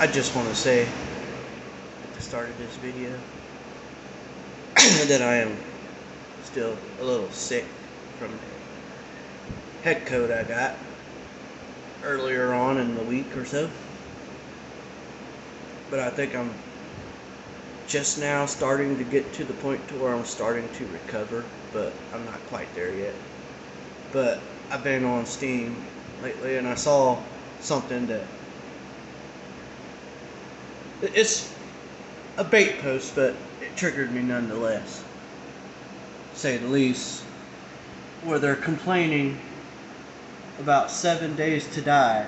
I just want to say at the start of this video that I am still a little sick from the head cold I got earlier on in the week or so. But I think I'm just now starting to get to the point to where I'm starting to recover, but I'm not quite there yet. But I've been on Steam lately and I saw something that it's a bait post, but it triggered me nonetheless, to say the least, where they're complaining about 7 Days to Die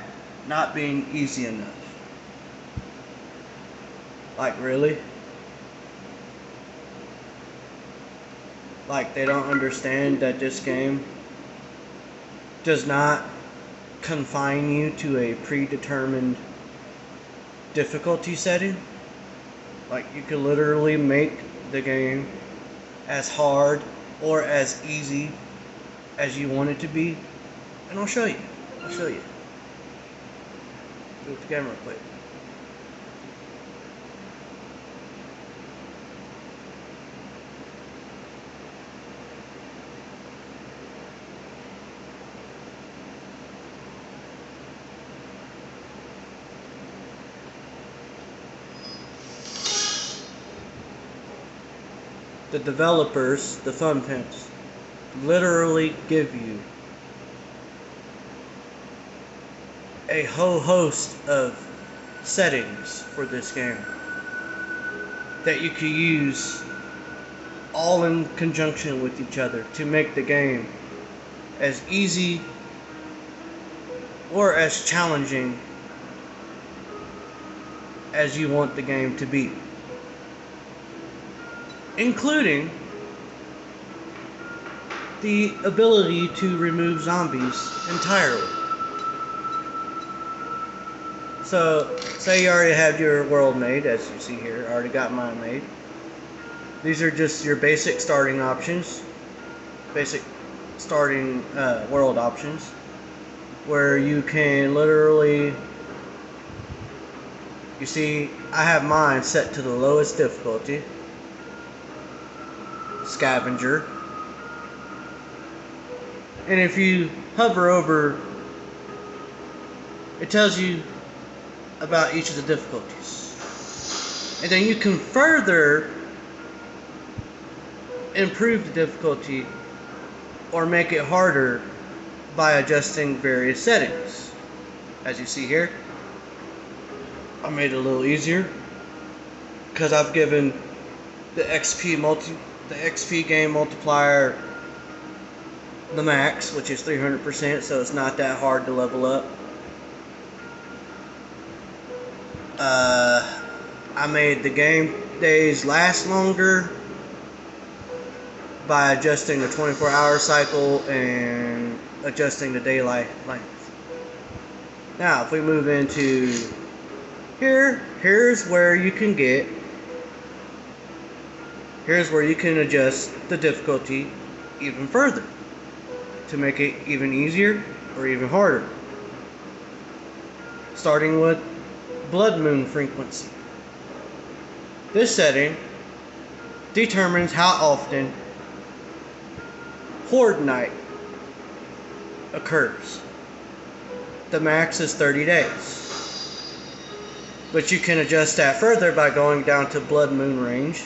not being easy enough. Like, really? Like, they don't understand that this game does not confine you to a predetermined difficulty setting. Like, you could literally make the game as hard or as easy as you want it to be. And I'll show you. Do it with the camera quick. The developers, the Fun Pimps, literally give you a whole host of settings for this game that you can use all in conjunction with each other to make the game as easy or as challenging as you want the game to be, including the ability to remove zombies entirely. So, say you already have your world made, as you see here. I already got mine made. These are just your basic starting options, basic starting world options, where you can literally, you see, I have mine set to the lowest difficulty, Scavenger. And if you hover over, it tells you about each of the difficulties. And then you can further improve the difficulty or make it harder by adjusting various settings. As you see here, I made it a little easier because I've given the XP game multiplier the max, which is 300%, so it's not that hard to level up. I made the game days last longer by adjusting the 24-hour cycle and adjusting the daylight length. Now, if we move into here's where you can adjust the difficulty even further to make it even easier or even harder. Starting with blood moon frequency. This setting determines how often Horde Night occurs. The max is 30 days. But you can adjust that further by going down to blood moon range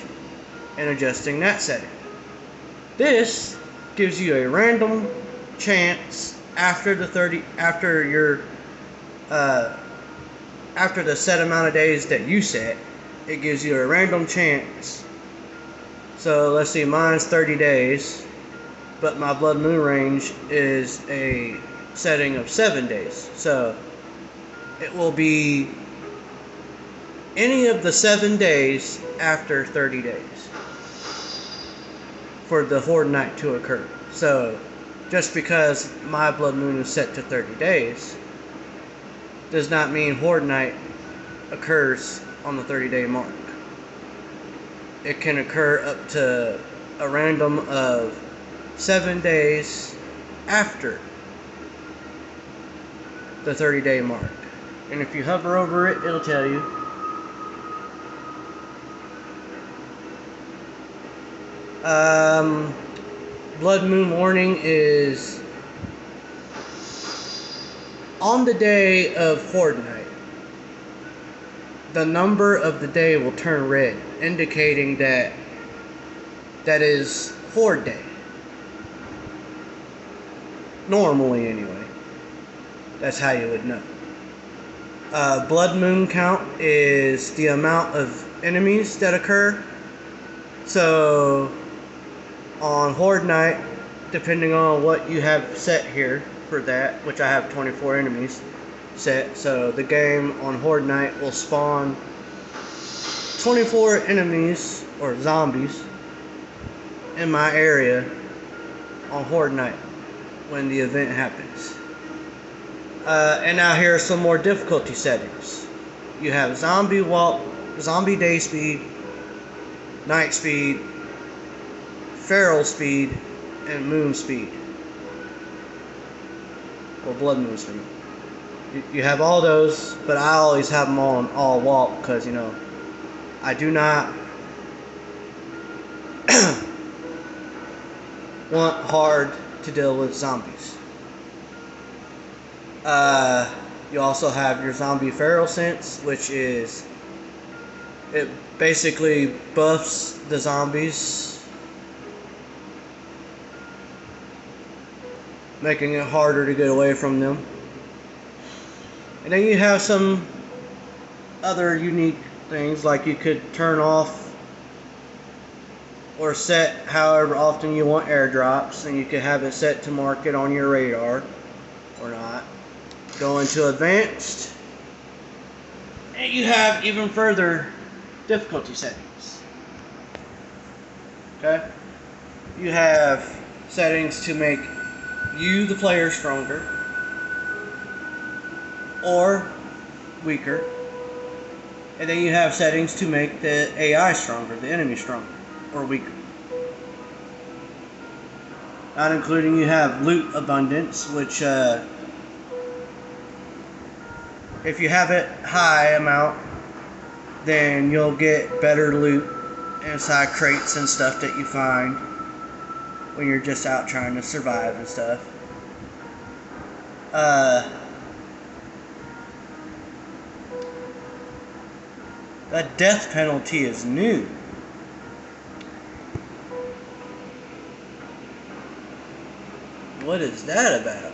and adjusting that setting. This gives you a random chance after the set amount of days that you set. It gives you a random chance. So let's see, mine's 30 days, but my blood moon range is a setting of 7 days. So it will be any of the 7 days after 30 days for the Horde Night to occur. So just because my blood moon is set to 30 days does not mean Horde Night occurs on the 30-day mark. It can occur up to a random of 7 days after the 30-day mark. And if you hover over it, it'll tell you. Blood Moon Warning is on the day of Horde Night. The number of the day will turn red, indicating that is Horde Day. Normally, anyway. That's how you would know. Blood Moon count is the amount of enemies that occur. So, on Horde Night, depending on what you have set here for that, which I have 24 enemies set, so the game on Horde Night will spawn 24 enemies, or zombies, in my area on Horde Night when the event happens. And now here are some more difficulty settings. You have zombie day speed, night speed, feral speed, and moon speed. Or blood moon speed. You have all those, but I always have them on all walk because, you know, I do not want hard to deal with zombies. You also have your zombie feral sense, which is, it basically buffs the zombies, making it harder to get away from them. And then you have some other unique things, like you could turn off or set however often you want airdrops, and you could have it set to mark it on your radar or not. Go into advanced, and you have even further difficulty settings. Okay? You have settings to make you, the player, stronger or weaker. And then you have settings to make the AI stronger, the enemy stronger or weaker. Not including, you have loot abundance, which if you have it high amount, then you'll get better loot inside crates and stuff that you find when you're just out trying to survive and stuff. The death penalty is new. What is that about?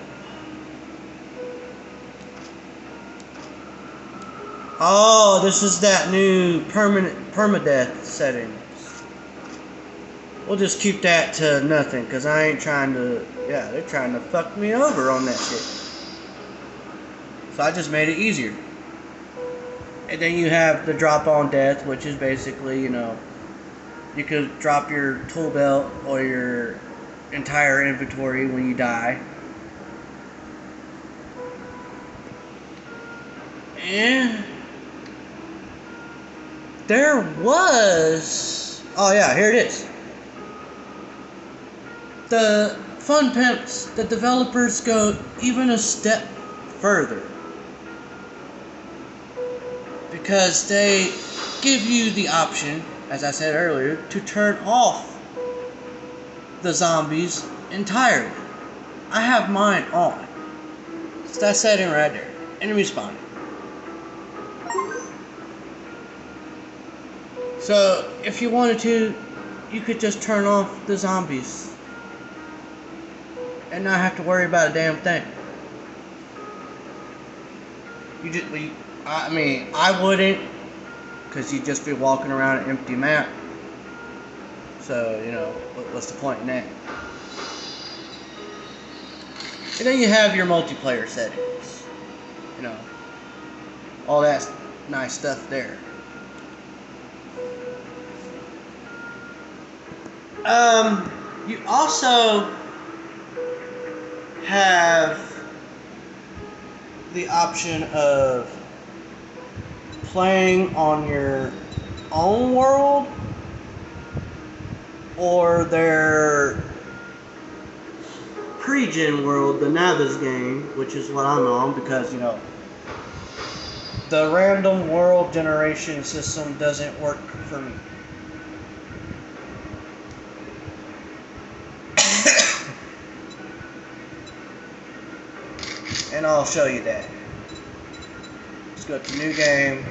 Oh, this is that new permadeath settings. We'll just keep that to nothing, because I ain't trying to... Yeah, they're trying to fuck me over on that shit. So I just made it easier. And then you have the drop on death, which is basically, you know, you could drop your tool belt or your entire inventory when you die. And there was... Oh yeah, here it is. The Fun Pimps, the developers go even a step further, because they give you the option, as I said earlier, to turn off the zombies entirely. I have mine on. It's that setting right there. Enemy spawning. So, if you wanted to, you could just turn off the zombies and not have to worry about a damn thing. I mean, I wouldn't, because you'd just be walking around an empty map. So, you know, what's the point in that? And then you have your multiplayer settings. You know, all that nice stuff there. You also have the option of playing on your own world or their pre-gen world, the Navis game, which is what I'm on, because, you know, The random world generation system doesn't work for me. And I'll show you that. Let's go to new game.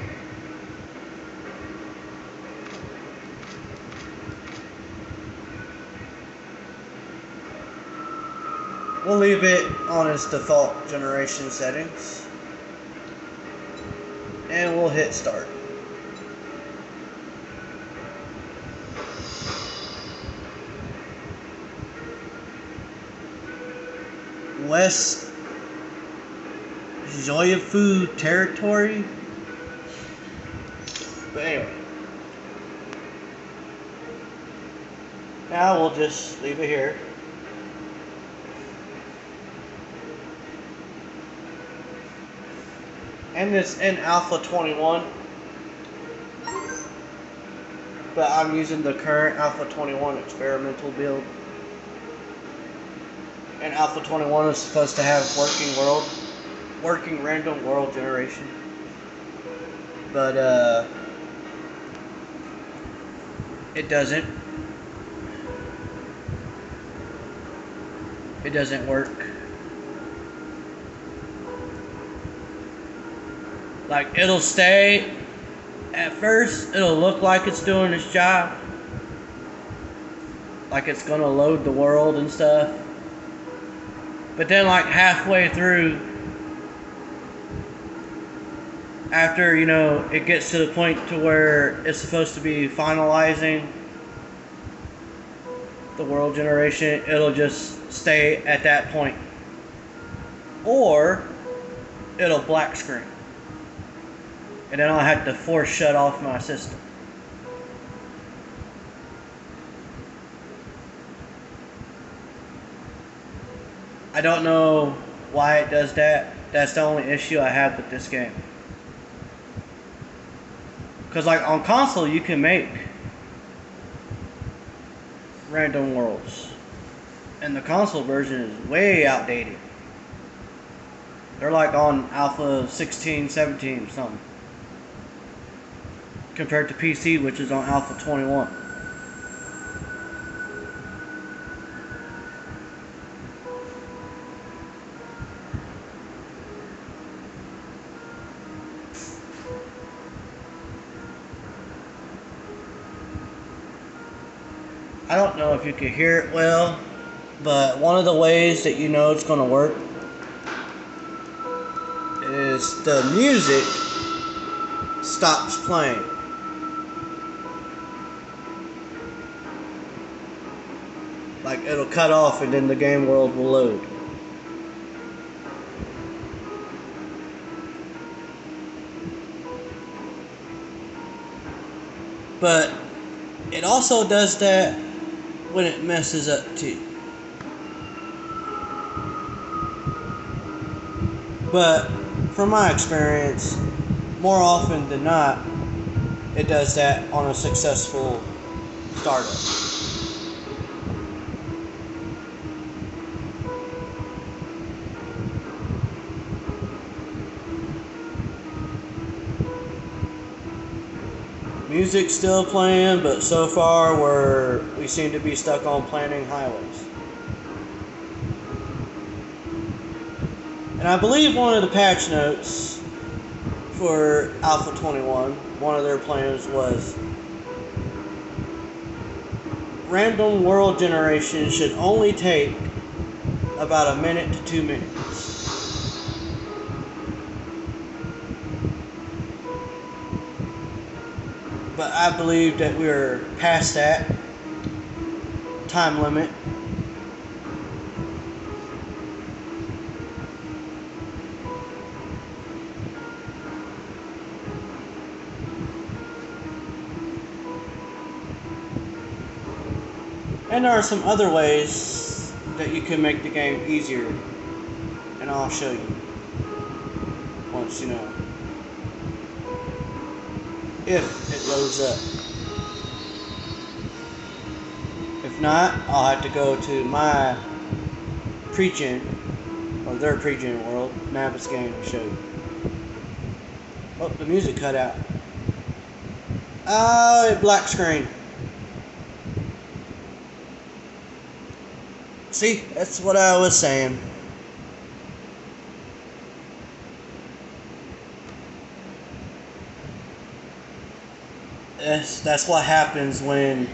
We'll leave it on its default generation settings. And we'll hit start. West Joyfu territory. But anyway. Now we'll just leave it here. And it's in Alpha 21. But I'm using the current Alpha 21 experimental build. And Alpha 21 is supposed to have working random world generation. But it doesn't. It doesn't work. Like, it'll stay. At first, it'll look like it's doing its job. Like it's gonna load the world and stuff. But then, like, halfway through, after, you know, it gets to the point to where it's supposed to be finalizing the world generation, it'll just stay at that point. Or it'll black screen. And then I'll have to force shut off my system. I don't know why it does that. That's the only issue I have with this game. Because, like, on console, you can make random worlds. And the console version is way outdated. They're like on Alpha 16, 17, something. Compared to PC, which is on Alpha 21. I don't know if you can hear it well, but one of the ways that you know it's going to work is the music stops playing. Like, it'll cut off and then the game world will load. But it also does that when it messes up too. But from my experience, more often than not, it does that on a successful startup. Music's still playing, but so far we seem to be stuck on planning highways. And I believe one of the patch notes for Alpha 21, one of their plans was random world generation should only take about a minute to 2 minutes. But I believe that we're past that time limit. And there are some other ways that you can make the game easier. And I'll show you once, you know, if it loads up. If not, I'll have to go to my pre-gen, or their pre-gen world, Navis game to show you. Oh, the music cut out. Oh, black screen. See, that's what I was saying. That's what happens when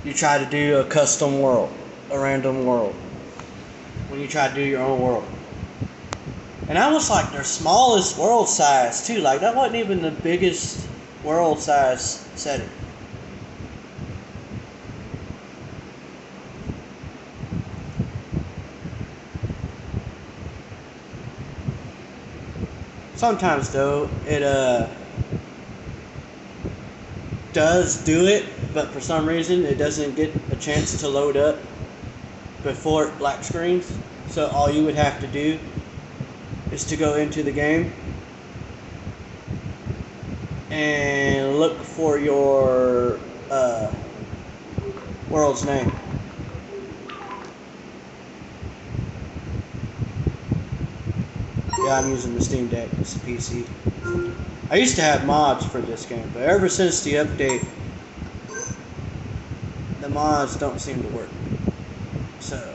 you try to do a custom world, a random world. When you try to do your own world. And that was like their smallest world size too. Like that wasn't even the biggest world size setting. Sometimes though, it does do it, but for some reason it doesn't get a chance to load up before it black screens. So all you would have to do is to go into the game and look for your world's name. Yeah, I'm using the Steam Deck. It's a PC. I used to have mods for this game, but ever since the update, the mods don't seem to work. So,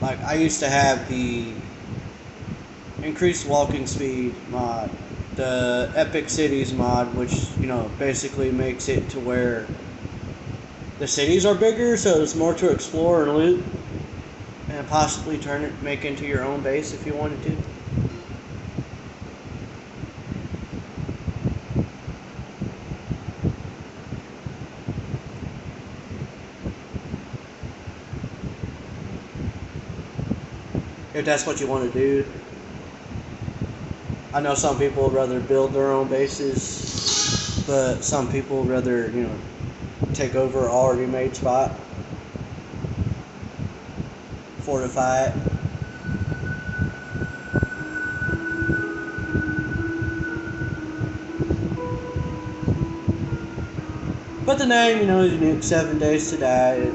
like, I used to have the increased walking speed mod, the Epic Cities mod, which, you know, basically makes it to where the cities are bigger, so there's more to explore and loot, and possibly make into your own base if you wanted to. If that's what you want to do. I know some people would rather build their own bases, but some people would rather, you know, take over an already made spot, fortify it. But the name, you know, is Nuke 7 Days to Die. It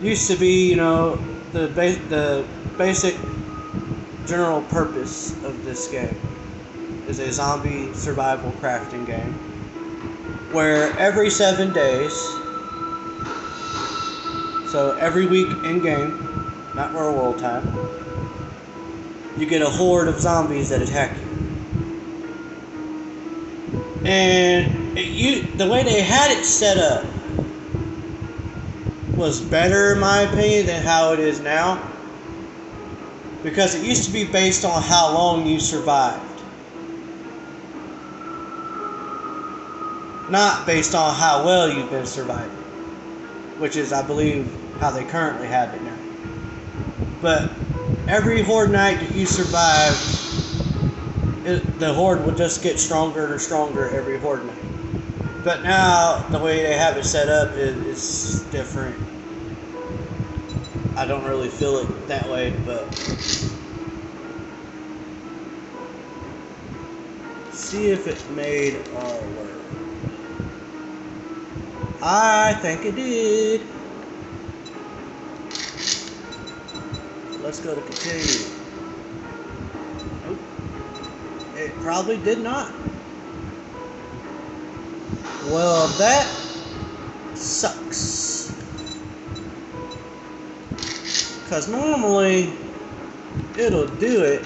used to be, you know, the basic general purpose of this game is a zombie survival crafting game where every 7 days, so every week in game, not real world time, you get a horde of zombies that attack you. And the way they had it set up was better in my opinion than how it is now, because it used to be based on how long you survived, not based on how well you've been surviving, which is, I believe, how they currently have it now. But every horde night that you survived, the horde will just get stronger and stronger every horde night. But now, the way they have it set up is different. I don't really feel it that way, but see if it made our work. I think it did. Let's go to continue. Nope. It probably did not. Well, that sucks. Because normally, it'll do it.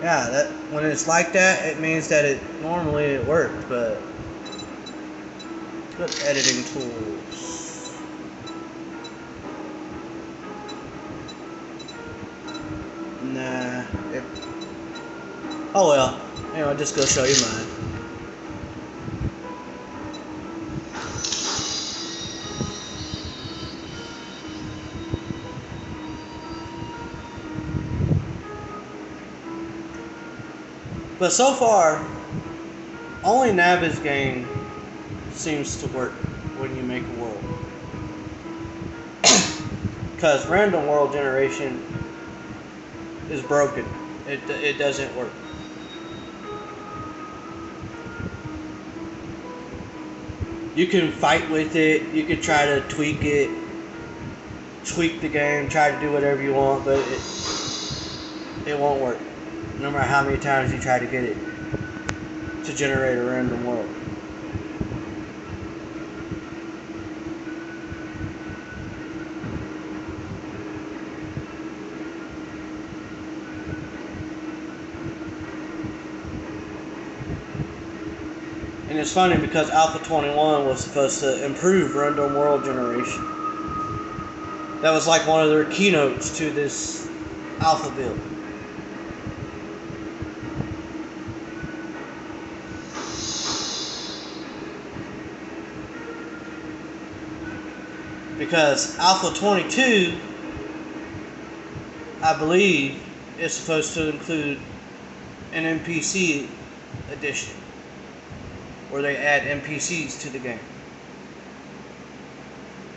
Yeah, that when it's like that, it means that it worked, but good editing tools. Nah. Oh well. Anyway, I'll just go show you mine. But so far, only Navezgane seems to work when you make a world. Because random world generation is broken. It doesn't work. You can fight with it, you can try to tweak it, tweak the game, try to do whatever you want, but it won't work. No matter how many times you try to get it to generate a random world. And it's funny because Alpha 21 was supposed to improve random world generation. That was like one of their keynotes to this alpha build. Because Alpha 22, I believe, is supposed to include an NPC edition, where they add NPCs to the game.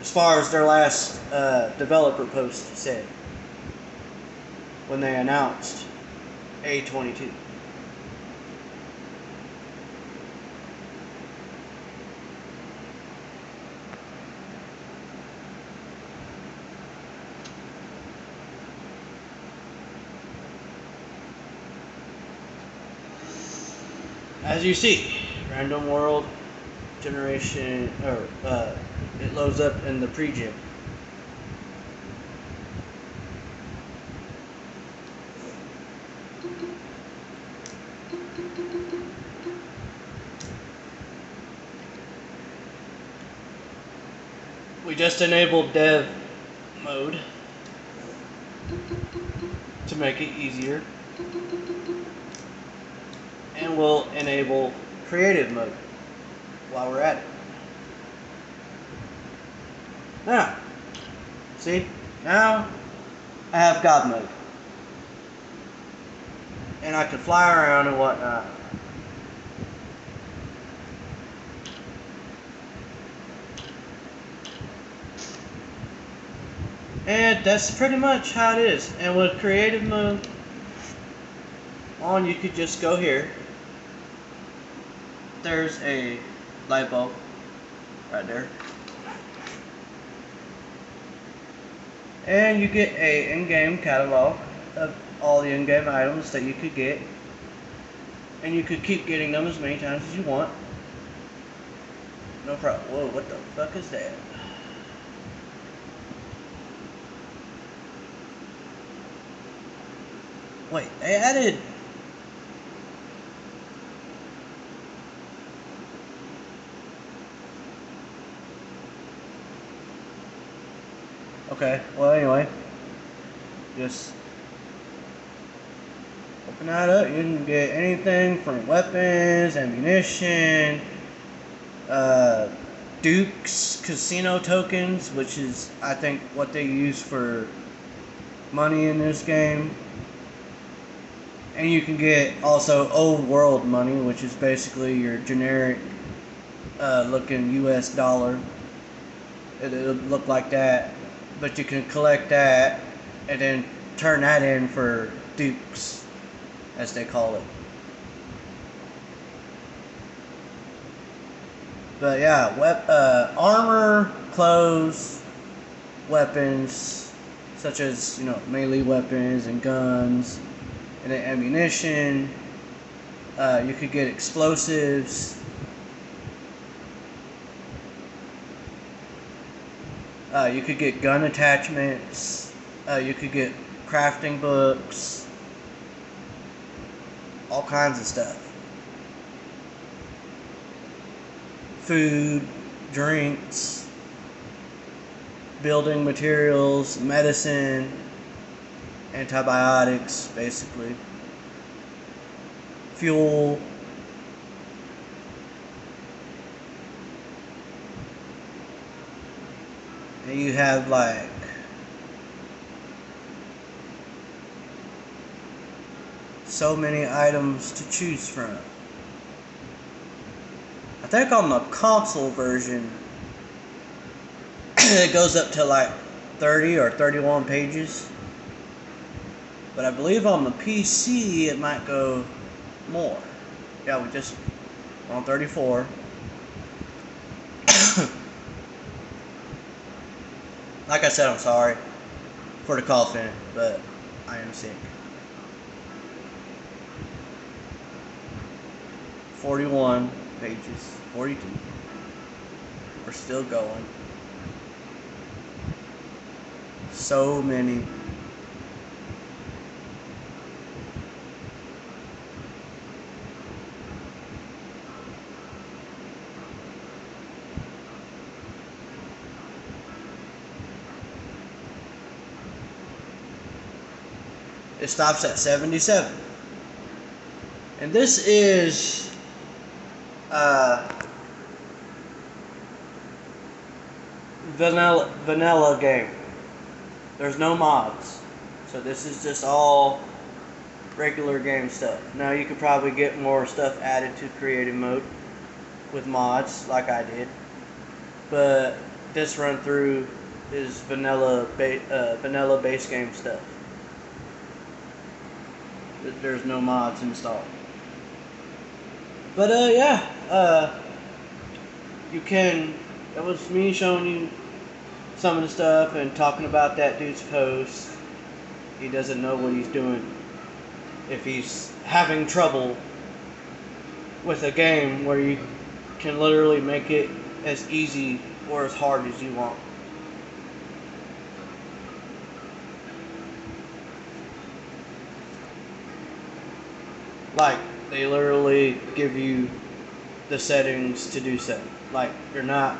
As far as their last developer post said, when they announced A22. As you see, random world generation, or it loads up in the pre-gen. We just enabled dev mode to make it easier. And we'll enable creative mode while we're at it. Now, see, now I have God mode. And I can fly around and whatnot. And that's pretty much how it is. And with creative mode on, you could just go here. There's a light bulb right there. And you get a in-game catalog of all the in-game items that you could get. And you could keep getting them as many times as you want. No problem. Whoa, what the fuck is that? Wait, they added... Okay, well anyway, just open that up. You can get anything from weapons, ammunition, Duke's casino tokens, which is I think what they use for money in this game. And you can get also old world money, which is basically your generic looking US dollar. It'll look like that. But you can collect that and then turn that in for dukes, as they call it. But yeah, armor, clothes, weapons, such as, you know, melee weapons and guns, and then ammunition. You could get explosives. You could get gun attachments. You could get crafting books. All kinds of stuff. Food, drinks, building materials, medicine, antibiotics, basically. Fuel. And you have like so many items to choose from. I think on the console version it goes up to like 30 or 31 pages. But I believe on the PC it might go more. Yeah, we just on 34. Like I said, I'm sorry for the coughing, but I am sick. 41 pages, 42. We're still going. So many. It stops at 77. And this is vanilla game. There's no mods. So this is just all regular game stuff. Now you could probably get more stuff added to creative mode with mods like I did. But this run through is vanilla base game stuff. There's no mods installed. But yeah, you can. That was me showing you some of the stuff and talking about that dude's post. He doesn't know what he's doing. If he's having trouble with a game where you can literally make it as easy or as hard as you want. Like, they literally give you the settings to do so. Like, you're not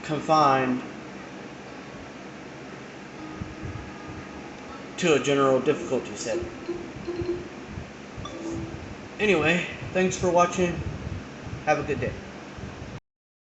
confined to a general difficulty setting. Anyway, thanks for watching. Have a good day.